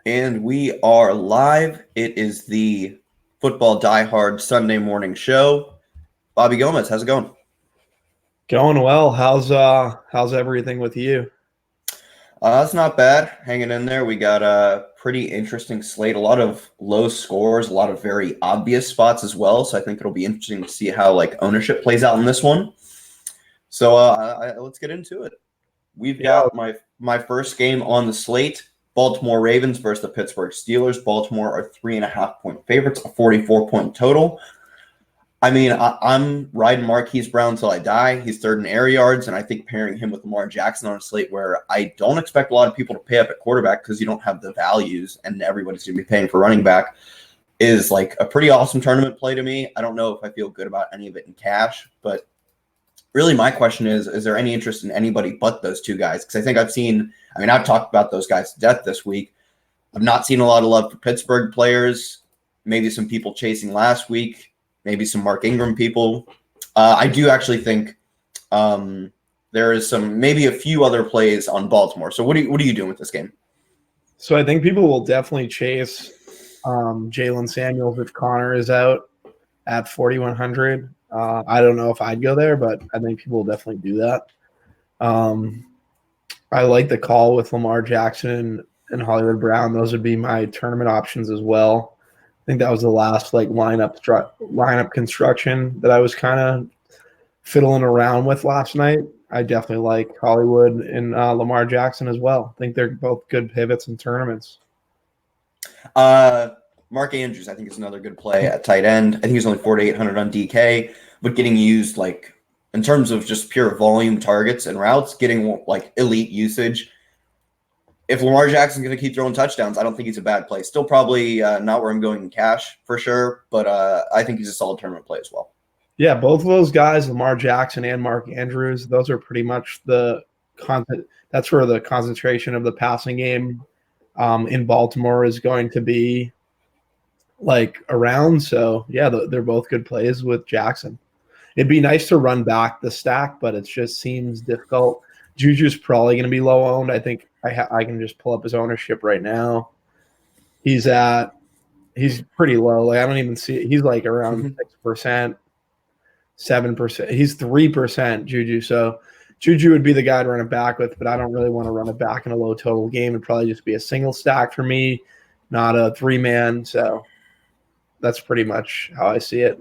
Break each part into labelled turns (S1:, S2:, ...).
S1: And we are live. It is the Football Diehard Sunday morning show. Bobby Gomes, how's it going?
S2: Going well. How's everything with you?
S1: It's not bad. Hanging in there. We got a pretty interesting slate. A lot of low scores, a lot of very obvious spots as well. So I think it'll be interesting to see how ownership plays out in this one. So let's get into it. We've got my first game on the slate. Baltimore Ravens versus the Pittsburgh Steelers. Baltimore are 3.5-point favorites, a 44-point total. I mean, I'm riding Marquise Brown until I die. He's third in air yards, and I think pairing him with Lamar Jackson on a slate where I don't expect a lot of people to pay up at quarterback because you don't have the values and everybody's going to be paying for running back is like a pretty awesome tournament play to me. I don't know if I feel good about any of it in cash, but really my question is there any interest in anybody but those two guys? Because I think I've talked about those guys to death this week. I've not seen a lot of love for Pittsburgh players, maybe some people chasing last week. Maybe some Mark Ingram people. I do actually think there is maybe a few other plays on Baltimore. So what are you doing with this game?
S2: So I think people will definitely chase Jalen Samuels if Connor is out at 4,100. I don't know if I'd go there, but I think people will definitely do that. I like the call with Lamar Jackson and Hollywood Brown. Those would be my tournament options as well. I think that was the last lineup construction that I was kind of fiddling around with last night. I definitely like Hollywood and Lamar Jackson as well. I think they're both good pivots in tournaments.
S1: Mark Andrews, I think, is another good play at tight end. I think he's only 4,800 on DK, but getting used in terms of just pure volume targets and routes, getting elite usage. If Lamar Jackson's going to keep throwing touchdowns, I don't think he's a bad play. Still probably not where I'm going in cash for sure, but I think he's a solid tournament play as well.
S2: Yeah, both of those guys, Lamar Jackson and Mark Andrews, those are pretty much the content. That's where the concentration of the passing game in Baltimore is going to be around. So, yeah, they're both good plays with Jackson. It'd be nice to run back the stack, but it just seems difficult. Juju's probably going to be low owned. I think I can just pull up his ownership right now. He's pretty low. I don't even see it. He's around 6%, 7%. He's 3% Juju. So Juju would be the guy to run it back with, but I don't really want to run it back in a low total game. It'd probably just be a single stack for me, not a 3-man. So that's pretty much how I see it.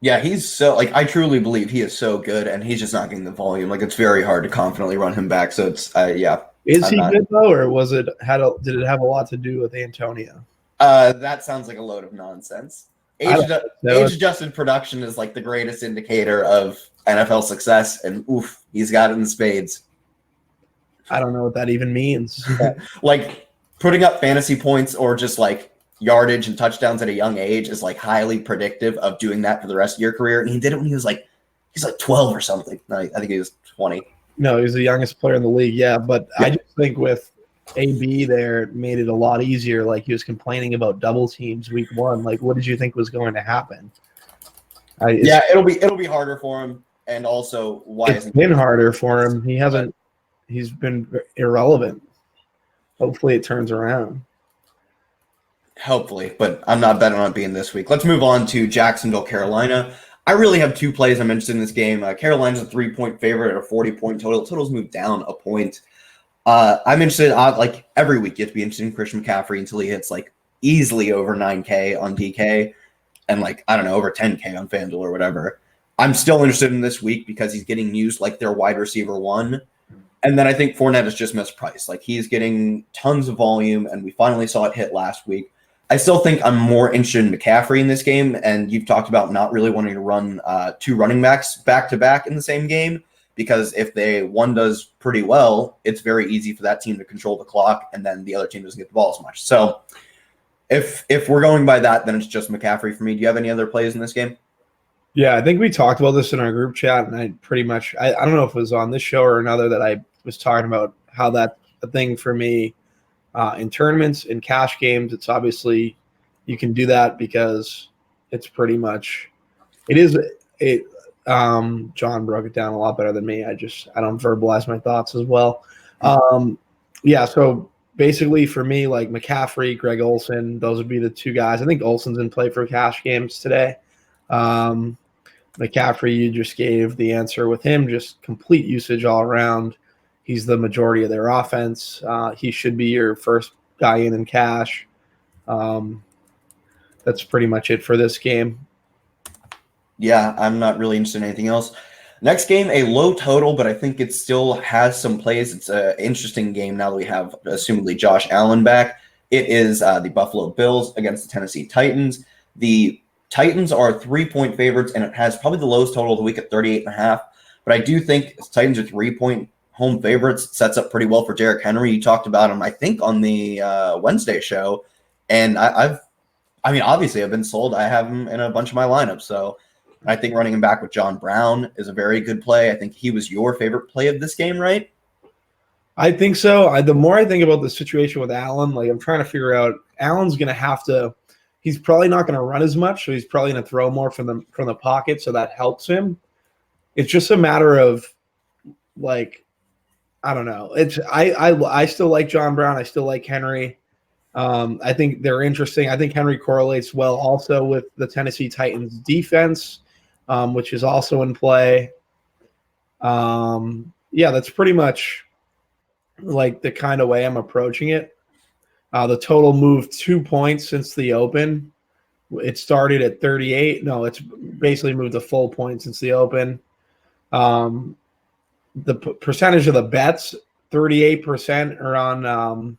S1: Yeah, he's so I truly believe he is so good, and he's just not getting the volume. It's very hard to confidently run him back. So it's yeah.
S2: Is he good though, or did it have a lot to do with Antonio?
S1: That sounds like a load of nonsense. Age-adjusted production is the greatest indicator of NFL success, and he's got it in spades.
S2: I don't know what that even means.
S1: Putting up fantasy points or just yardage and touchdowns at a young age is highly predictive of doing that for the rest of your career. And he did it when he was he's 12 or something. No, I think he was 20.
S2: No, he's the youngest player in the league. Yeah, but yeah. I just think with AB there, it made it a lot easier. He was complaining about double teams week 1. What did you think was going to happen?
S1: It'll be harder for him. And also,
S2: it's been harder for him. He's been irrelevant. Hopefully it turns around.
S1: Hopefully, but I'm not betting on it being this week. Let's move on to Jacksonville, Carolina. I really have 2 plays I'm interested in this game. Carolina's a 3-point favorite at a 40-point total. Total's moved down a point. I'm interested, every week you have to be interested in Christian McCaffrey until he hits easily over 9K on DK and I don't know, over 10K on FanDuel or whatever. I'm still interested in this week because he's getting used their wide receiver 1. And then I think Fournette is just mispriced. He's getting tons of volume, and we finally saw it hit last week. I still think I'm more interested in McCaffrey in this game, and you've talked about not really wanting to run 2 running backs back-to-back in the same game because if one does pretty well, it's very easy for that team to control the clock, and then the other team doesn't get the ball as much. So if we're going by that, then it's just McCaffrey for me. Do you have any other plays in this game?
S2: Yeah, I think we talked about this in our group chat, and I pretty much I don't know if it was on this show or another that I was talking about how that's a thing for me. In tournaments, in cash games, it's obviously you can do that because it's pretty much John broke it down a lot better than me. I don't verbalize my thoughts as well. So basically for me, like McCaffrey, Greg Olsen, those would be the two guys. I think Olsen's in play for cash games today. McCaffrey, you just gave the answer with him, just complete usage all around. He's the majority of their offense. He should be your first guy in cash. That's pretty much it for this game.
S1: Yeah, I'm not really interested in anything else. Next game, a low total, but I think it still has some plays. It's an interesting game now that we have, assumedly, Josh Allen back. It is the Buffalo Bills against the Tennessee Titans. The Titans are 3-point favorites, and it has probably the lowest total of the week at 38.5. But I do think Titans are 3-point home favorites. It sets up pretty well for Derrick Henry. You talked about him, I think, on the Wednesday show. And obviously, I've been sold. I have him in a bunch of my lineups. So I think running him back with John Brown is a very good play. I think he was your favorite play of this game, right?
S2: I think so. The more I think about the situation with Allen, like I'm trying to figure out, Allen's going to have to. He's probably not going to run as much, so he's probably going to throw more from the pocket, so that helps him. It's just a matter of, like, I don't know. I still like John Brown. I still like Henry. I think they're interesting. I think Henry correlates well also with the Tennessee Titans defense, which is also in play. That's pretty much like the kind of way I'm approaching it. The total moved 2 points since the open. It started at 38. No, it's basically moved a full point since the open. The percentage of the bets, 38% are on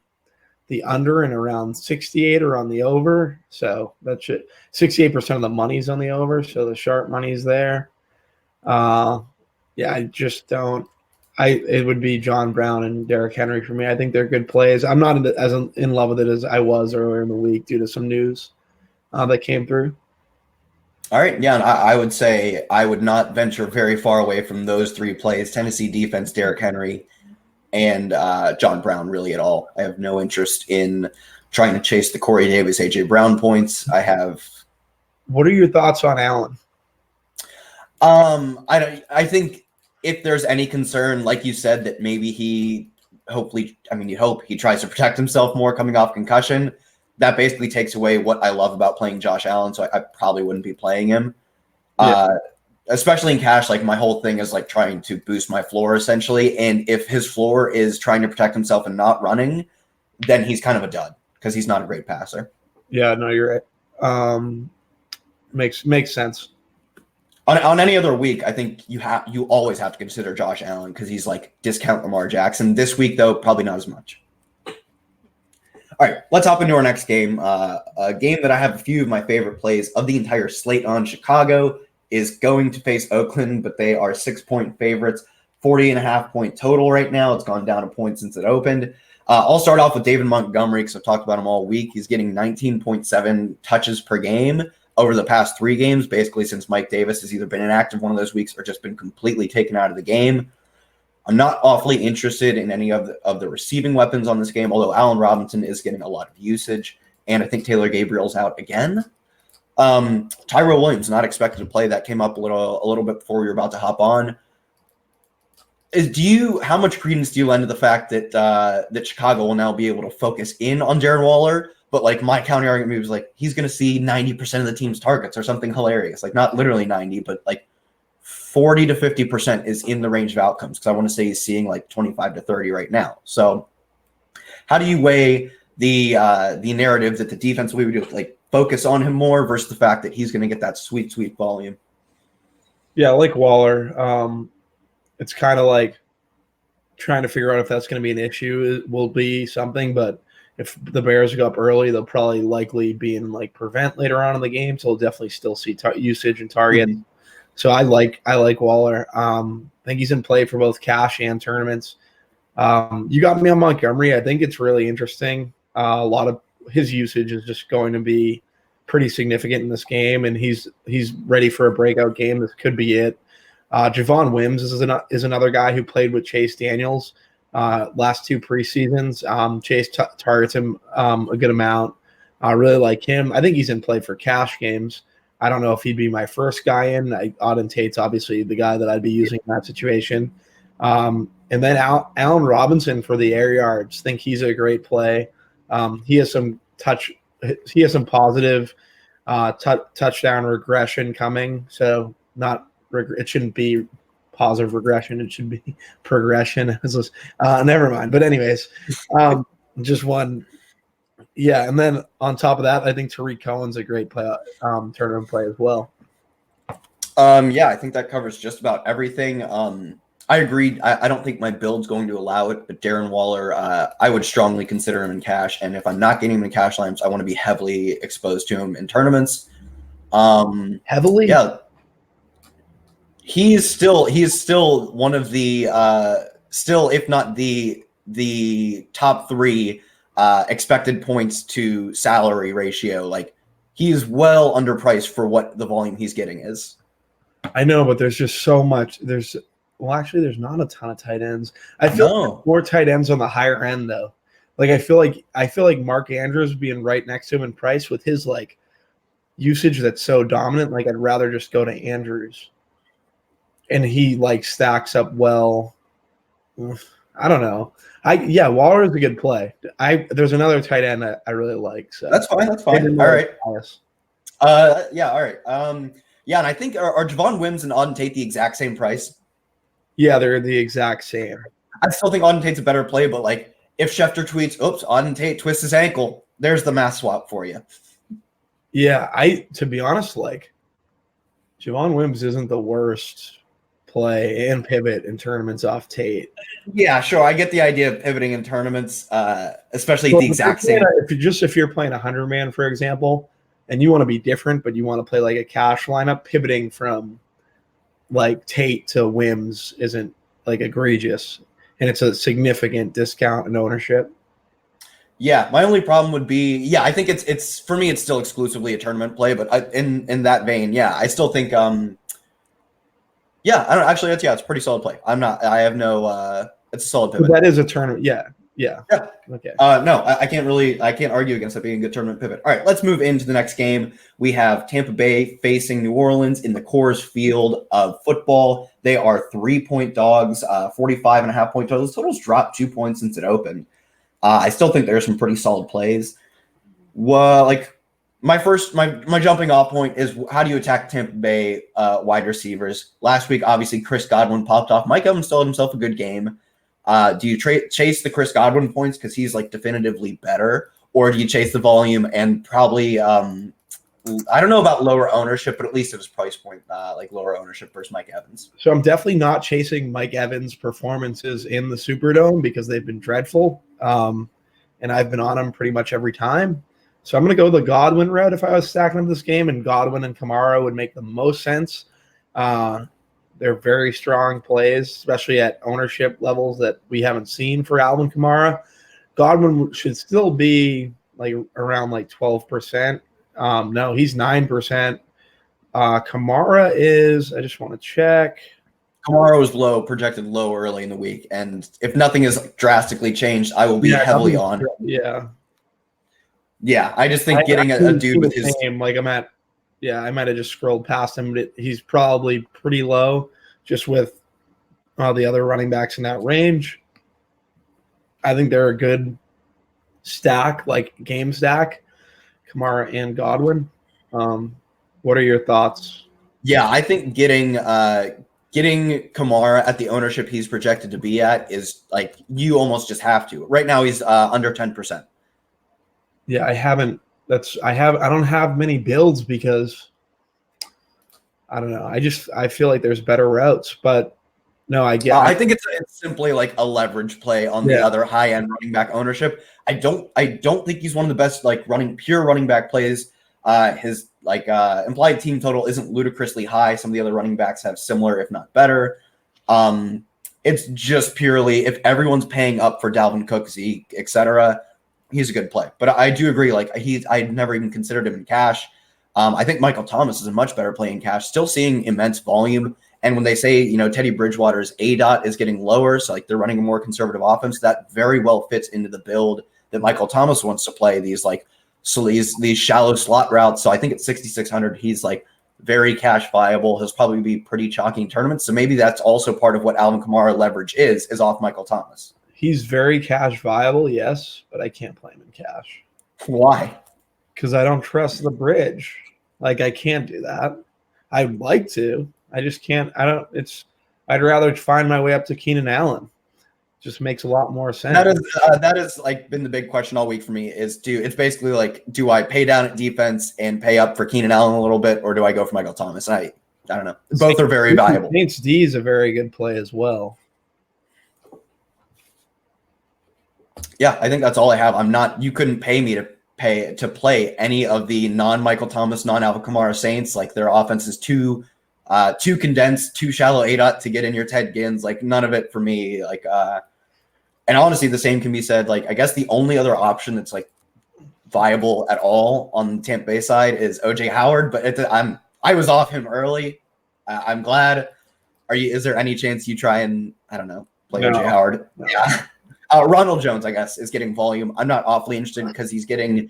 S2: the under and around 68 are on the over. So that's it. 68% of the money's on the over. So the sharp money's there. I just don't. It would be John Brown and Derrick Henry for me. I think they're good plays. I'm not as in love with it as I was earlier in the week due to some news that came through.
S1: All right, yeah, and I would say I would not venture very far away from those three plays: Tennessee defense, Derrick Henry, and John Brown really at all. I have no interest in trying to chase the Corey Davis, A.J. Brown points.
S2: What are your thoughts on Allen?
S1: I think if there's any concern, like you said, that maybe you hope he tries to protect himself more coming off concussion. That basically takes away what I love about playing Josh Allen, so I probably wouldn't be playing him. Yeah. Especially in cash, like my whole thing is like trying to boost my floor essentially. And if his floor is trying to protect himself and not running, then he's kind of a dud because he's not a great passer.
S2: Yeah, no, you're right. Makes sense.
S1: On any other week, I think you always have to consider Josh Allen because he's like discount Lamar Jackson. This week, though, probably not as much. All right, let's hop into our next game. A game that I have a few of my favorite plays of the entire slate on. Chicago is going to face Oakland, but they are 6-point favorites, 40.5-point total right now. It's gone down a point since it opened. I'll start off with David Montgomery because I've talked about him all week. He's getting 19.7 touches per game over the past 3 games, basically since Mike Davis has either been inactive one of those weeks or just been completely taken out of the game. I'm not awfully interested in any of the receiving weapons on this game, although Allen Robinson is getting a lot of usage, and I think Taylor Gabriel's out again. Tyrell Williams not expected to play. That came up a little bit before we were about to hop on. How much credence do you lend to the fact that Chicago will now be able to focus in on Darren Waller? But like my counter argument was like he's going to see 90% of the team's targets or something hilarious, like not literally 90, but like 40 to 50% is in the range of outcomes because I want to say he's seeing like 25 to 30 right now. So how do you weigh the narrative that the defense we would do like focus on him more versus the fact that he's going to get that sweet volume?
S2: Yeah, I like Waller. It's kind of like trying to figure out if that's going to be an issue. It will be something, but if the Bears go up early, they'll probably likely be in like prevent later on in the game, so they'll definitely still see usage and target. Mm-hmm. So I like Waller. I think he's in play for both cash and tournaments. You got me on Montgomery. I think it's really interesting. A lot of his usage is just going to be pretty significant in this game, and he's ready for a breakout game. This could be it. Javon Wims is another guy who played with Chase Daniels last 2 preseasons. Chase targets him a good amount. I really like him. I think he's in play for cash games. I don't know if he'd be my first guy in. Auden Tate's obviously the guy that I'd be using in that situation. And then Allen Robinson for the air yards. Think he's a great play. He has some positive touchdown regression coming. So it shouldn't be positive regression. It should be progression. Never mind. But anyways, just one. Yeah, and then on top of that, I think Tariq Cohen's a great play, tournament play as well.
S1: Yeah, I think that covers just about everything. I agreed. I don't think my build's going to allow it, but Darren Waller, I would strongly consider him in cash. And if I'm not getting him in cash lineups, I want to be heavily exposed to him in tournaments.
S2: Heavily?
S1: Yeah. He is still one of the if not the top 3 expected points to salary ratio. Like, he's well underpriced for what the volume he's getting is.
S2: I know, but there's just so much. There's not a ton of tight ends. I feel like more tight ends on the higher end though. Like I feel like Mark Andrews being right next to him in price with his like usage that's so dominant. Like I'd rather just go to Andrews, and he like stacks up well. I don't know. Waller is a good play. There's another tight end that I really like. So
S1: that's fine. All right. Yeah. All right. Yeah, and I think are Javon Wims and Auden Tate the exact same price?
S2: Yeah, they're the exact same.
S1: I still think Auden Tate's a better play, but like if Schefter tweets, "Oops, Auden Tate twists his ankle," there's the mass swap for you.
S2: Yeah, to be honest, like Javon Wims isn't the worst play and pivot in tournaments off Tate.
S1: Yeah, sure. I get the idea of pivoting in tournaments, especially the exact same.
S2: If you're playing 100-man, for example, and you want to be different, but you want to play like a cash lineup, pivoting from like Tate to Wims isn't like egregious, and it's a significant discount in ownership.
S1: Yeah, my only problem would be, I think it's for me, it's still exclusively a tournament play, but in that vein, I still think, I don't actually, it's a pretty solid play. It's a solid pivot.
S2: That is a tournament. Yeah.
S1: Okay. No, I can't argue against it being a good tournament pivot. All right, let's move into the next game. We have Tampa Bay facing New Orleans in the Coors Field of football. They are 3-point dogs, 45.5-point totals. Totals dropped 2 points since it opened. I still think there are some pretty solid plays. Well, like my jumping off point is how do you attack Tampa Bay wide receivers? Last week, obviously, Chris Godwin popped off. Mike Evans still had himself a good game. Do you chase the Chris Godwin points because he's like definitively better, or do you chase the volume and probably I don't know about lower ownership, but at least it was price point like lower ownership versus Mike Evans.
S2: So I'm definitely not chasing Mike Evans' performances in the Superdome because they've been dreadful, and I've been on him pretty much every time. So I'm going to go the Godwin route if I was stacking up this game, and Godwin and Kamara would make the most sense. They're very strong plays, especially at ownership levels that we haven't seen for Alvin Kamara. Godwin should still be like around like 12%. No, he's 9%. Kamara is, I just want to check.
S1: Kamara was projected low early in the week, and if nothing is drastically changed, I will be heavily on. Yeah, I just think getting a dude with his
S2: name, like I might have just scrolled past him, but he's probably pretty low just with all the other running backs in that range. I think they're a good stack, like game stack, Kamara and Godwin. What are your thoughts?
S1: Yeah, I think getting Kamara at the ownership he's projected to be at is like you almost just have to. Right now he's under 10%.
S2: Yeah, I don't have many builds because I don't know. I feel like there's better routes, but no, I
S1: think it's simply like a leverage play on the other high end running back ownership. I don't think he's one of the best like pure running back plays. His implied team total isn't ludicrously high. Some of the other running backs have similar, if not better. It's just purely if everyone's paying up for Dalvin Cook, Zeke, etc. He's a good play, but I do agree. Like I'd never even considered him in cash. I think Michael Thomas is a much better play in cash. Still seeing immense volume, and when they say Teddy Bridgewater's ADOT is getting lower, so like they're running a more conservative offense, that very well fits into the build that Michael Thomas wants to play. These shallow slot routes. So I think at 6,600, he's like very cash viable. He'll probably be pretty chalky in tournaments. So maybe that's also part of what Alvin Kamara leverage is off Michael Thomas.
S2: He's very cash viable, yes, but I can't play him in cash.
S1: Why?
S2: Because I don't trust the bridge. Like, I can't do that. I'd like to. I just can't. I'd rather find my way up to Keenan Allen. Just makes a lot more sense.
S1: That is like been the big question all week for me it's basically like, do I pay down at defense and pay up for Keenan Allen a little bit, or do I go for Michael Thomas? I don't know. Both are very valuable.
S2: Saints D is a very good play as well.
S1: Yeah, I think that's all I have. You couldn't pay me to play any of the non-Michael Thomas, non-Alvin Kamara Saints. Like, their offense is too condensed, too shallow ADOT to get in your Ted Gins. Like, none of it for me. Like, and honestly, the same can be said. Like, I guess the only other option that's like viable at all on the Tampa Bay side is OJ Howard, but I was off him early. I'm glad. Is there any chance you try and, I don't know, play OJ Howard? No. Yeah. Ronald Jones, I guess, is getting volume. I'm not awfully interested because he's getting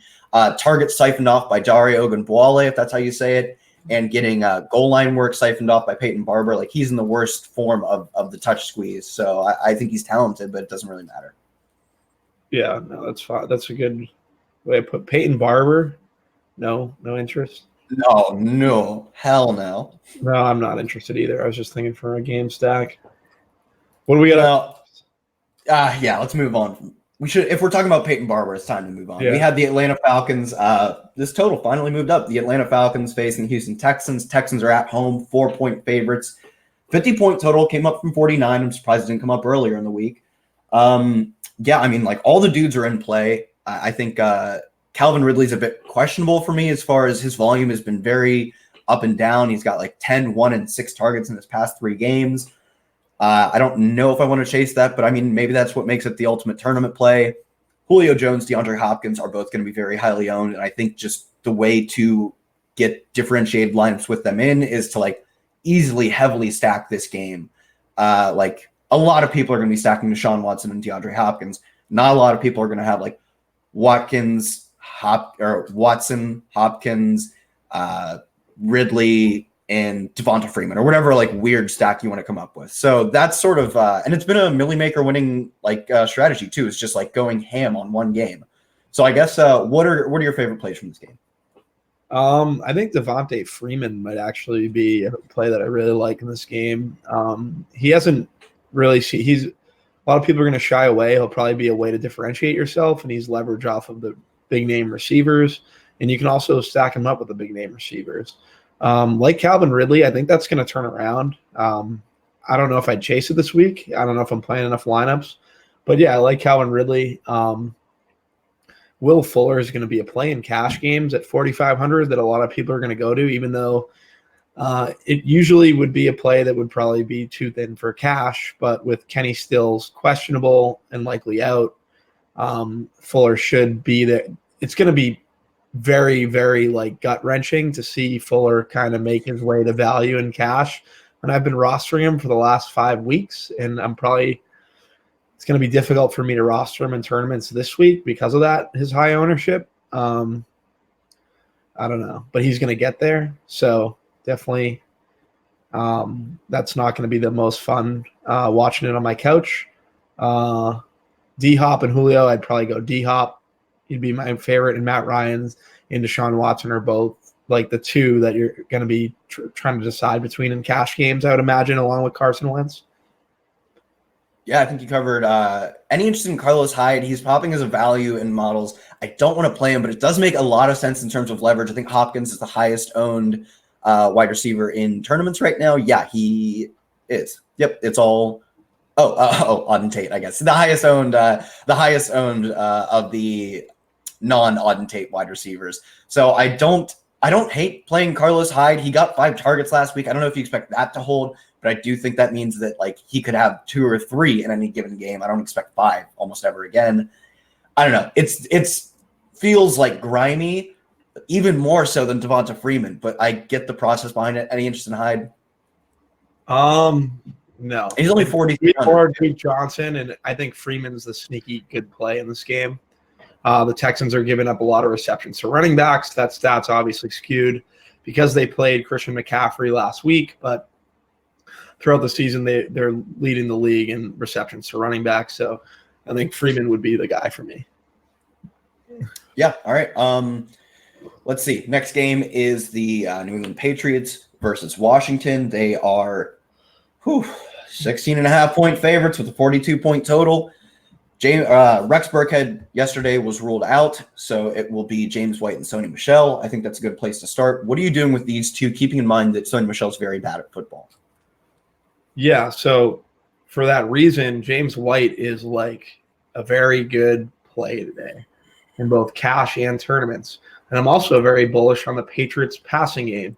S1: targets siphoned off by Dario Ogunbowale, if that's how you say it, and getting goal line work siphoned off by Peyton Barber. Like, he's in the worst form of the touch squeeze. So I think he's talented, but it doesn't really matter.
S2: Yeah, no, that's fine. That's a good way to put Peyton Barber. No interest.
S1: No, hell no.
S2: No, I'm not interested either. I was just thinking for a game stack. What do we got?
S1: Yeah, let's move on. We should, if we're talking about Peyton Barber, it's time to move on.
S2: Yeah.
S1: We had the Atlanta Falcons. This total finally moved up. The Atlanta Falcons facing Houston Texans. Texans are at home, 4-point favorites. 50-point total came up from 49. I'm surprised it didn't come up earlier in the week. Yeah, I mean, like, all the dudes are in play. I think Calvin Ridley's a bit questionable for me as far as his volume has been very up and down. He's got like 10, 1, and 6 targets in his past 3 games. I don't know if I want to chase that, but I mean, maybe that's what makes it the ultimate tournament play. Julio Jones, DeAndre Hopkins are both going to be very highly owned. And I think just the way to get differentiated lineups with them in is to like easily heavily stack this game. Like, a lot of people are going to be stacking Deshaun Watson and DeAndre Hopkins. Not a lot of people are going to have like Watson, Hopkins, Ridley, and Devonta Freeman, or whatever like weird stack you want to come up with. So that's sort of and it's been a Millie Maker winning like strategy too. It's just like going ham on one game. So I guess what are your favorite plays from this game?
S2: I think Devonta Freeman might actually be a play that I really like in this game. He hasn't really he's a lot of people are going to shy away. He'll probably be a way to differentiate yourself, and he's leverage off of the big name receivers, and you can also stack him up with the big name receivers. Like Calvin Ridley, I think that's going to turn around. I don't know if I'd chase it this week. I don't know if I'm playing enough lineups, but yeah, I like Calvin Ridley. Will Fuller is going to be a play in cash games at 4,500 that a lot of people are going to go to, even though it usually would be a play that would probably be too thin for cash. But with Kenny Stills questionable and likely out, Fuller should be there. It's going to be very, very like gut wrenching to see Fuller kind of make his way to value in cash. And I've been rostering him for the last 5 weeks, and it's going to be difficult for me to roster him in tournaments this week because of that, his high ownership. I don't know, but he's going to get there. So definitely that's not going to be the most fun watching it on my couch. D-Hop and Julio, I'd probably go D-Hop. He'd be my favorite, and Matt Ryan's and Deshaun Watson are both like the two that you're going to be trying to decide between in cash games, I would imagine, along with Carson Wentz.
S1: Yeah, I think you covered any interest in Carlos Hyde. He's popping as a value in models. I don't want to play him, but it does make a lot of sense in terms of leverage. I think Hopkins is the highest owned wide receiver in tournaments right now. Yeah, he is. Yep, it's all. Auden Tate, I guess the highest owned of the non-Auden Tate wide receivers. So I don't hate playing Carlos Hyde. He got 5 targets last week. I don't know if you expect that to hold, but I do think that means that like he could have 2 or 3 in any given game. I don't expect 5 almost ever again. I don't know. It's feels like grimy, even more so than Devonta Freeman, but I get the process behind it. Any interest in Hyde?
S2: No.
S1: He's only 40.
S2: Duke Johnson, and I think Freeman's the sneaky good play in this game. The Texans are giving up a lot of receptions to running backs. That stat's obviously skewed. because they played Christian McCaffrey last week, but throughout the season, they're leading the league in receptions to running back. So I think Freeman would be the guy for me.
S1: Yeah. All right. Let's see. Next game is the New England Patriots versus Washington. They are 16.5-point favorites with a 42-point total. Rex Burkhead yesterday was ruled out, so it will be James White and Sony Michel. I think that's a good place to start. What are you doing with these two, keeping in mind that Sony Michel is very bad at football?
S2: Yeah, so for that reason, James White is like a very good play today in both cash and tournaments. And I'm also very bullish on the Patriots passing game,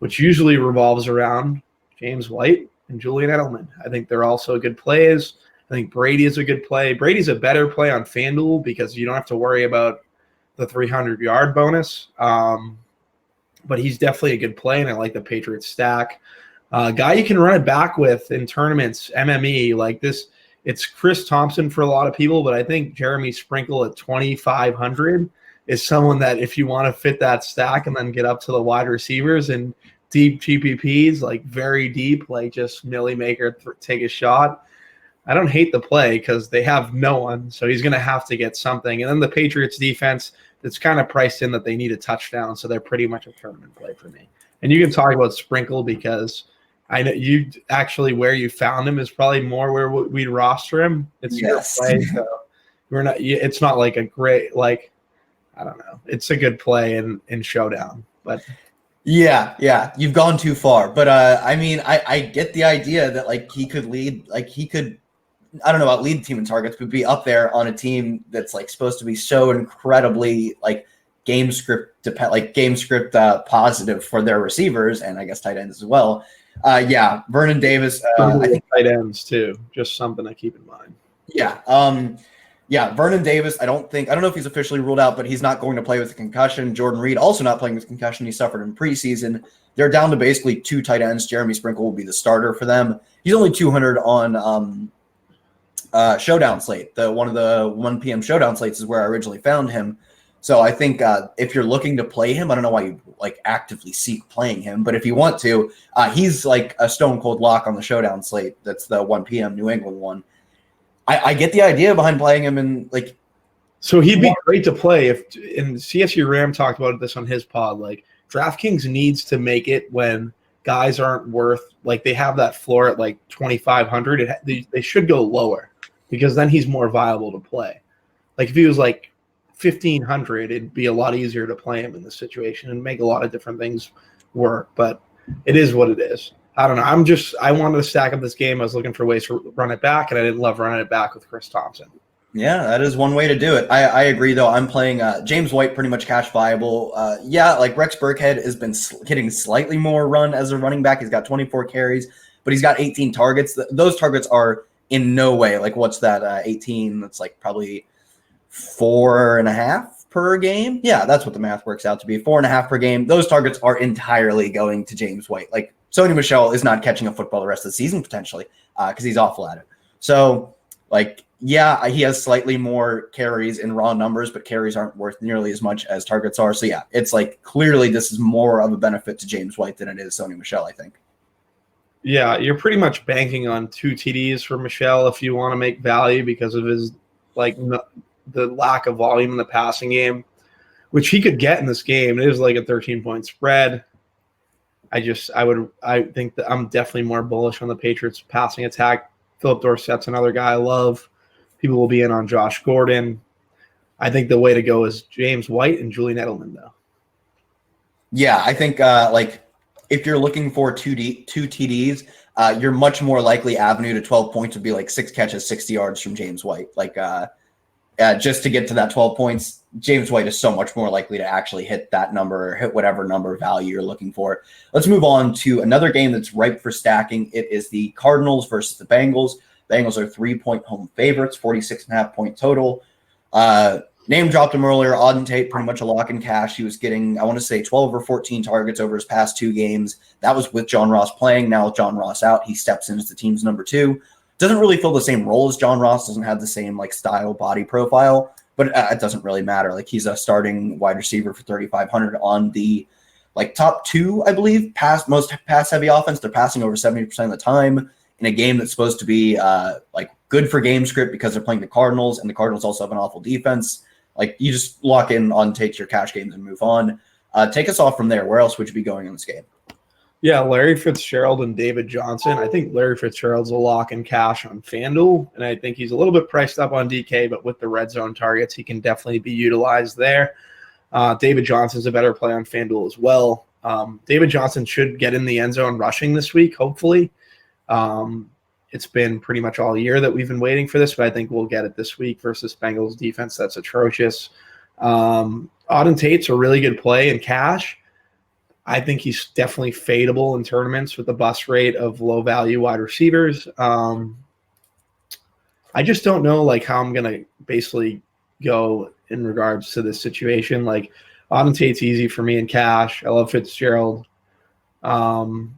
S2: which usually revolves around James White and Julian Edelman. I think they're also good plays. I think Brady is a good play. Brady's a better play on FanDuel because you don't have to worry about the 300-yard bonus. But he's definitely a good play, and I like the Patriots stack. Guy you can run it back with in tournaments, MME, like this. It's Chris Thompson for a lot of people, but I think Jeremy Sprinkle at 2,500 is someone that if you want to fit that stack and then get up to the wide receivers and deep GPPs, like very deep, like just Millie Maker, take a shot. I don't hate the play because they have no one, so he's going to have to get something. And then the Patriots defense, that's kind of priced in that they need a touchdown, so they're pretty much a tournament play for me. And you can talk about Sprinkle because I know you actually where you found him is probably more where we'd roster him. It's your play, so we're not. It's not like a great like. I don't know. It's a good play in Showdown, but
S1: yeah, you've gone too far. But I mean, I get the idea that like he could lead, like he could. I don't know about lead the team in targets, but be up there on a team that's like supposed to be so incredibly like game script positive for their receivers and I guess tight ends as well. Vernon Davis. I think
S2: tight ends too. Just something to keep in mind.
S1: Vernon Davis. I don't know if he's officially ruled out, but he's not going to play with a concussion. Jordan Reed also not playing with concussion. He suffered in preseason. They're down to basically two tight ends. Jeremy Sprinkle will be the starter for them. He's only 200 on Showdown slate. One of the 1 p.m. Showdown slates is where I originally found him. So I think if you're looking to play him, I don't know why you like actively seek playing him, but if you want to, he's like a stone cold lock on the Showdown slate. That's the 1 p.m. New England one. I get the idea behind playing him and like.
S2: So he'd be great to play if. And CSU Ram talked about this on his pod. Like DraftKings needs to make it when guys aren't worth like they have that floor at like 2,500. They should go lower because then he's more viable to play. Like if he was like 1,500, it'd be a lot easier to play him in this situation and make a lot of different things work. But it is what it is. I don't know. I wanted to stack up this game. I was looking for ways to run it back, and I didn't love running it back with Chris Thompson.
S1: Yeah, that is one way to do it. I agree, though. I'm playing James White pretty much cash viable. Like Rex Burkhead has been getting slightly more run as a running back. He's got 24 carries, but he's got 18 targets. Those targets are in no way like what's that 18? That's like probably 4.5 per game. Yeah, that's what the math works out to be. 4.5 per game. Those targets are entirely going to James White. Like Sony Michel is not catching a football the rest of the season potentially because he's awful at it. So like, yeah, he has slightly more carries in raw numbers, but carries aren't worth nearly as much as targets are. So yeah, it's like clearly this is more of a benefit to James White than it is Sony Michel, I think.
S2: Yeah, you're pretty much banking on 2 TDs for Michel if you want to make value because of his like the lack of volume in the passing game, which he could get in this game. It is like a 13-point spread. I think that I'm definitely more bullish on the Patriots passing attack. Philip Dorsett's another guy I love. People will be in on Josh Gordon. I think the way to go is James White and Julian Edelman, though.
S1: Yeah, I think like if you're looking for two TDs, your much more likely avenue to 12 points would be like 6 catches, 60 yards from James White. Like just to get to that 12 points, James White is so much more likely to actually hit that number or hit whatever number value you're looking for. Let's move on to another game that's ripe for stacking. It is the Cardinals versus the Bengals. Bengals are 3-point home favorites, 46.5-point total. Name dropped him earlier. Auden Tate, pretty much a lock in cash. He was getting, I want to say, 12 or 14 targets over his past 2 games. That was with John Ross playing. Now with John Ross out, he steps in as the team's number 2. Doesn't really fill the same role as John Ross. Doesn't have the same like style, body profile. But it doesn't really matter. Like he's a starting wide receiver for 3,500 on the like top 2, I believe, most pass heavy offense. They're passing over 70% of the time in a game that's supposed to be like good for game script because they're playing the Cardinals, and the Cardinals also have an awful defense. Like, you just lock in on take your cash games and move on. Take us off from there. Where else would you be going in this game?
S2: Yeah, Larry Fitzgerald and David Johnson. I think Larry Fitzgerald's a lock in cash on FanDuel, and I think he's a little bit priced up on DK, but with the red zone targets, he can definitely be utilized there. David Johnson's a better play on FanDuel as well. David Johnson should get in the end zone rushing this week, hopefully. It's been pretty much all year that we've been waiting for this, but I think we'll get it this week versus Bengals defense that's atrocious. Auden Tate's a really good play in cash. I think he's definitely fadeable in tournaments with the bust rate of low-value wide receivers. I just don't know like how I'm going to basically go in regards to this situation. Like, Auden Tate's easy for me in cash. I love Fitzgerald. Joe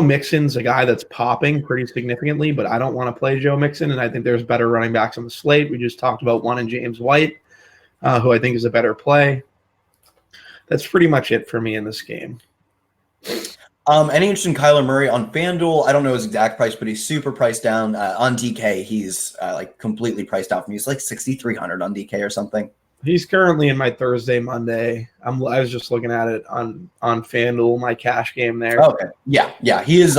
S2: Mixon's a guy that's popping pretty significantly, but I don't want to play Joe Mixon, and I think there's better running backs on the slate. We just talked about one in James White, who I think is a better play. That's pretty much it for me in this game.
S1: Any interest in Kyler Murray on FanDuel? I don't know his exact price, but he's super priced down. On DK, he's like completely priced out from me. He's like 6,300 on DK or something.
S2: He's currently in my Thursday, Monday. I was just looking at it on FanDuel, my cash game there.
S1: Okay. Yeah. He's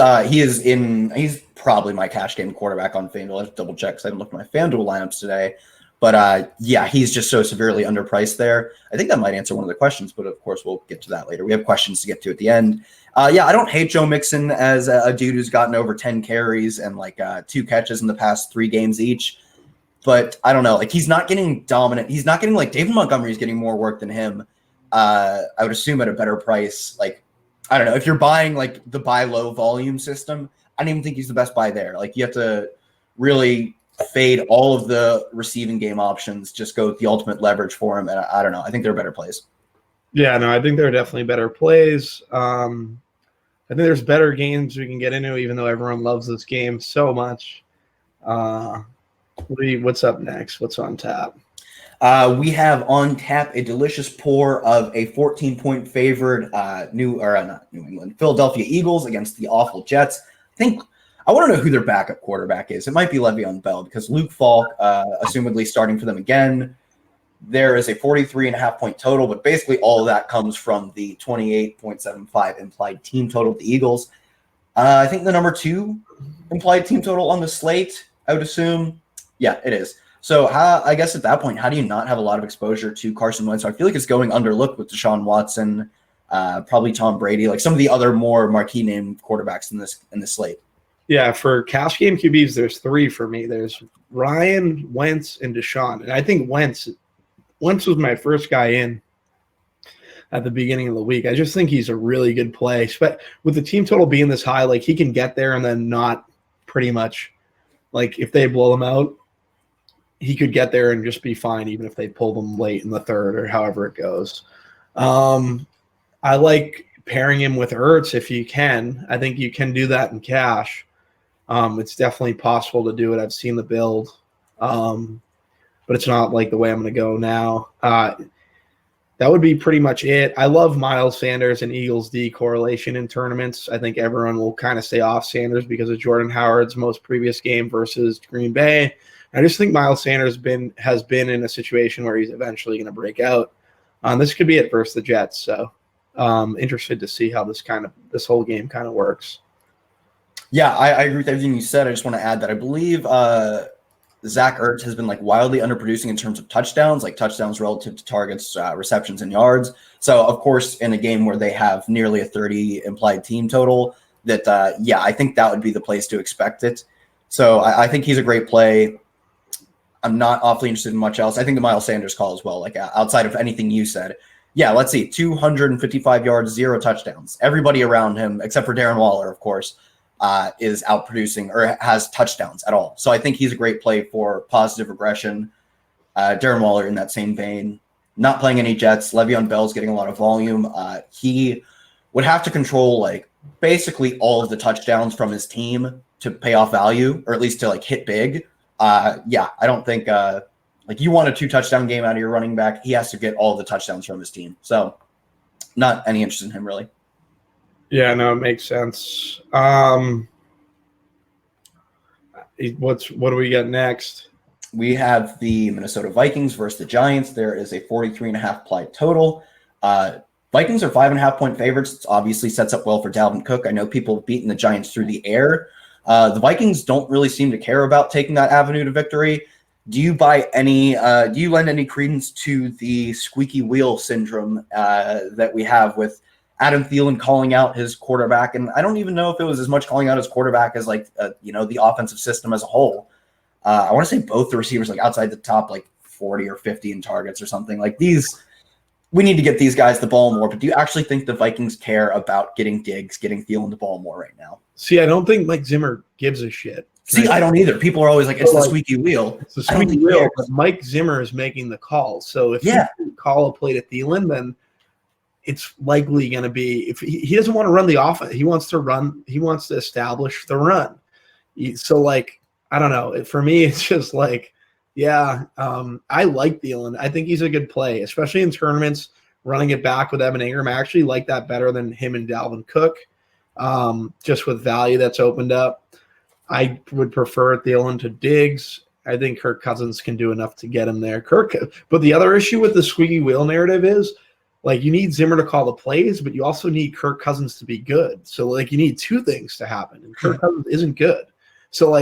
S1: probably my cash game quarterback on FanDuel. I have to double check because I haven't looked at my FanDuel lineups today. But he's just so severely underpriced there. I think that might answer one of the questions, but of course we'll get to that later. We have questions to get to at the end. I don't hate Joe Mixon as a dude who's gotten over 10 carries and like 2 catches in the past 3 games each. But I don't know, like he's not getting dominant. He's not getting like David Montgomery's getting more work than him. I would assume at a better price. Like, I don't know, if you're buying like the buy low volume system, I don't even think he's the best buy there. Like, you have to really fade all of the receiving game options, just go with the ultimate leverage for him. And I don't know. I think they're better plays.
S2: Yeah, no, I think there are definitely better plays. I think there's better games we can get into, even though everyone loves this game so much. What's up next? What's on tap?
S1: We have on tap a delicious pour of a 14-point favored Philadelphia Eagles against the awful Jets. I want to know who their backup quarterback is. It might be Le'Veon Bell because Luke Falk, assumedly starting for them again. There is a 43.5-point total, but basically all of that comes from the 28.75 implied team total of the Eagles. I think the number 2 implied team total on the slate, I would assume. Yeah, it is. So I guess at that point, how do you not have a lot of exposure to Carson Wentz? So I feel like it's going underlooked with Deshaun Watson, probably Tom Brady, like some of the other more marquee name quarterbacks in this slate.
S2: Yeah, for cash game QBs, there's 3 for me. There's Ryan, Wentz, and Deshaun. And I think Wentz was my first guy in at the beginning of the week. I just think he's a really good play. But with the team total being this high, like he can get there and then not pretty much, like if they blow him out, he could get there and just be fine, even if they pull them late in the third or however it goes. I like pairing him with Ertz if you can. I think you can do that in cash. It's definitely possible to do it. I've seen the build, but it's not like the way I'm going to go now. That would be pretty much it. I love Miles Sanders and Eagles D correlation in tournaments. I think everyone will kind of stay off Sanders because of Jordan Howard's most previous game versus Green Bay. I just think Miles Sanders has been in a situation where he's eventually going to break out. This could be it versus the Jets. So interested to see how this whole game kind of works.
S1: Yeah, I agree with everything you said. I just want to add that I believe Zach Ertz has been like wildly underproducing in terms of touchdowns, like touchdowns relative to targets, receptions, and yards. So, of course, in a game where they have nearly a 30 implied team total, that I think that would be the place to expect it. So I think he's a great play. I'm not awfully interested in much else. I think the Miles Sanders call as well, like outside of anything you said. Yeah, let's see, 255 yards, 0 touchdowns. Everybody around him, except for Darren Waller, of course, is outproducing or has touchdowns at all. So I think he's a great play for positive regression. Darren Waller in that same vein. Not playing any Jets. Le'Veon Bell's getting a lot of volume. He would have to control like basically all of the touchdowns from his team to pay off value, or at least to like hit big. I don't think like you want a 2 touchdown game out of your running back. He has to get all the touchdowns from his team. So not any interest in him really.
S2: Yeah, no, it makes sense. What do we get next?
S1: We have the Minnesota Vikings versus the Giants. There is a 43.5 implied total. Vikings are 5.5-point favorites. It obviously sets up well for Dalvin Cook. I know people have beaten the Giants through the air. The Vikings don't really seem to care about taking that avenue to victory. Do you buy any? Do you lend any credence to the squeaky wheel syndrome that we have with Adam Thielen calling out his quarterback? And I don't even know if it was as much calling out his quarterback as the offensive system as a whole. I want to say both the receivers outside the top 40 or 50 in targets or something like these. We need to get these guys the ball more. But do you actually think the Vikings care about getting Diggs, getting Thielen the ball more right now?
S2: See, I don't think Mike Zimmer gives a shit.
S1: See, I don't either. People are always like, it's the squeaky wheel.
S2: It's the squeaky wheel, but Mike Zimmer is making the call. So if you call a play to Thielen, then it's likely going to be – if he doesn't want to run the offense. He wants to establish the run. So, I don't know. For me, it's just I like Thielen. I think he's a good play, especially in tournaments, running it back with Evan Ingram. I actually like that better than him and Dalvin Cook, just with value that's opened up. I would prefer Thielen to Diggs. I think Kirk Cousins can do enough to get him there. But the other issue with the squeaky wheel narrative is, you need Zimmer to call the plays, but you also need Kirk Cousins to be good. So, you need two things to happen, and Kirk Cousins isn't good. So,